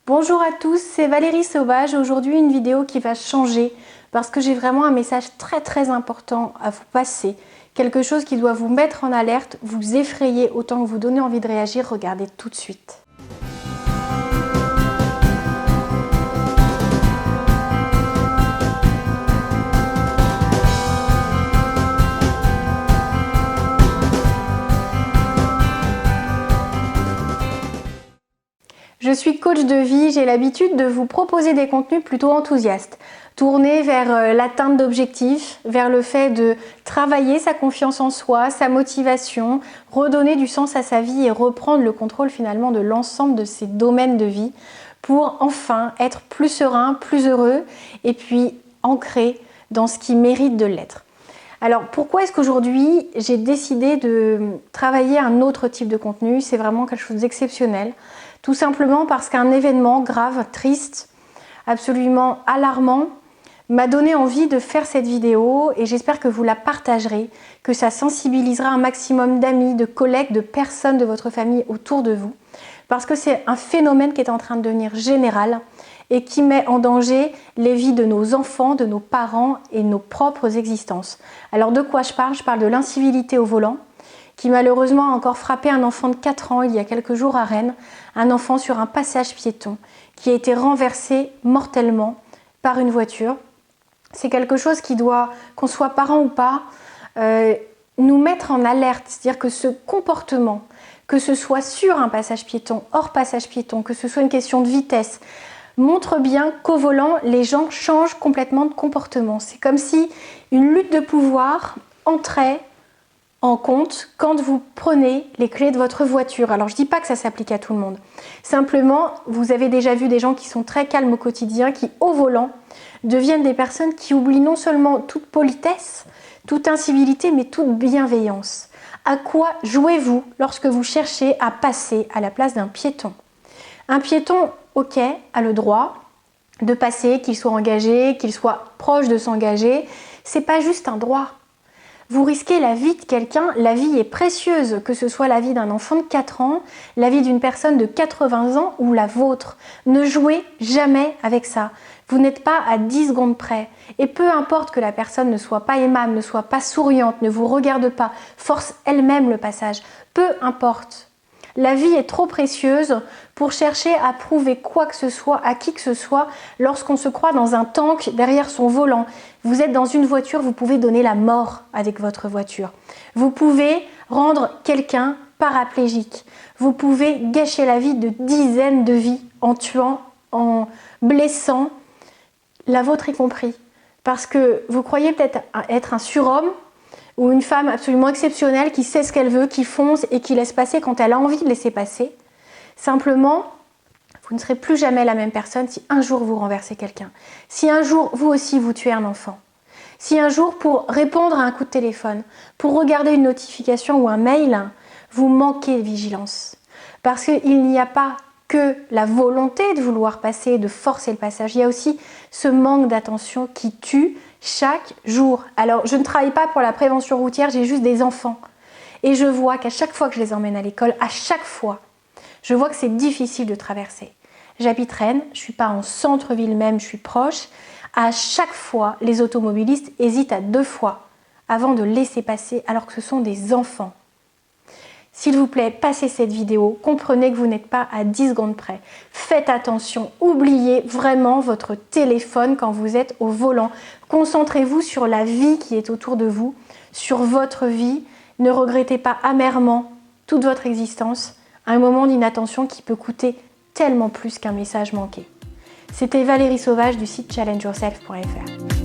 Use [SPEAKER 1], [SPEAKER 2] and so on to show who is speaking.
[SPEAKER 1] Bonjour à tous, c'est Valérie Sauvage. Aujourd'hui une vidéo qui va changer parce que j'ai vraiment un message très important à vous passer. Quelque chose qui doit vous mettre en alerte, vous effrayer autant que vous donner envie de réagir. Regardez tout de suite. Je suis coach de vie, j'ai l'habitude de vous proposer des contenus plutôt enthousiastes, tournés vers l'atteinte d'objectifs, vers le fait de travailler sa confiance en soi, sa motivation, redonner du sens à sa vie et reprendre le contrôle finalement de l'ensemble de ses domaines de vie pour enfin être plus serein, plus heureux et puis ancré dans ce qui mérite de l'être. Alors pourquoi est-ce qu'aujourd'hui j'ai décidé de travailler un autre type de contenu? C'est vraiment quelque chose d'exceptionnel. Tout simplement parce qu'un événement grave, triste, absolument alarmant m'a donné envie de faire cette vidéo et j'espère que vous la partagerez, que ça sensibilisera un maximum d'amis, de collègues, de personnes de votre famille autour de vous. Parce que c'est un phénomène qui est en train de devenir général et qui met en danger les vies de nos enfants, de nos parents et nos propres existences. Alors de quoi je parle? Je parle de l'incivilité au volant, qui malheureusement a encore frappé un enfant de 4 ans il y a quelques jours à Rennes, un enfant sur un passage piéton qui a été renversé mortellement par une voiture. C'est quelque chose qui doit, qu'on soit parent ou pas, nous mettre en alerte, c'est-à-dire que ce comportement, que ce soit sur un passage piéton, hors passage piéton, que ce soit une question de vitesse, montre bien qu'au volant, les gens changent complètement de comportement. C'est comme si une lutte de pouvoir entrait en compte quand vous prenez les clés de votre voiture. Alors je ne dis pas que ça s'applique à tout le monde. Simplement, vous avez déjà vu des gens qui sont très calmes au quotidien, qui au volant deviennent des personnes qui oublient non seulement toute politesse, toute incivilité, mais toute bienveillance. À quoi jouez-vous lorsque vous cherchez à passer à la place d'un piéton? Un piéton, ok, a le droit de passer, qu'il soit engagé, qu'il soit proche de s'engager. C'est pas juste un droit. Vous risquez la vie de quelqu'un, la vie est précieuse, que ce soit la vie d'un enfant de 4 ans, la vie d'une personne de 80 ans ou la vôtre. Ne jouez jamais avec ça. Vous n'êtes pas à 10 secondes près. Et peu importe que la personne ne soit pas aimable, ne soit pas souriante, ne vous regarde pas, force elle-même le passage. Peu importe. La vie est trop précieuse pour chercher à prouver quoi que ce soit à qui que ce soit lorsqu'on se croit dans un tank derrière son volant. Vous êtes dans une voiture, vous pouvez donner la mort avec votre voiture. Vous pouvez rendre quelqu'un paraplégique. Vous pouvez gâcher la vie de dizaines de vies en tuant, en blessant, la vôtre y compris. Parce que vous croyez peut-être être un surhomme, ou une femme absolument exceptionnelle qui sait ce qu'elle veut, qui fonce et qui laisse passer quand elle a envie de laisser passer. Simplement, vous ne serez plus jamais la même personne si un jour vous renversez quelqu'un. Si un jour, vous aussi, vous tuez un enfant. Si un jour, pour répondre à un coup de téléphone, pour regarder une notification ou un mail, vous manquez de vigilance. Parce qu'il n'y a pas que la volonté de vouloir passer, de forcer le passage. Il y a aussi ce manque d'attention qui tue chaque jour. Alors, je ne travaille pas pour la prévention routière, j'ai juste des enfants. Et je vois qu'à chaque fois que je les emmène à l'école, à chaque fois, je vois que c'est difficile de traverser. J'habite Rennes, je ne suis pas en centre-ville même, je suis proche. À chaque fois, les automobilistes hésitent à 2 fois avant de laisser passer, alors que ce sont des enfants. S'il vous plaît, passez cette vidéo, comprenez que vous n'êtes pas à 10 secondes près. Faites attention, oubliez vraiment votre téléphone quand vous êtes au volant. Concentrez-vous sur la vie qui est autour de vous, sur votre vie. Ne regrettez pas amèrement toute votre existence, un moment d'inattention qui peut coûter tellement plus qu'un message manqué. C'était Valérie Sauvage du site challengeyourself.fr.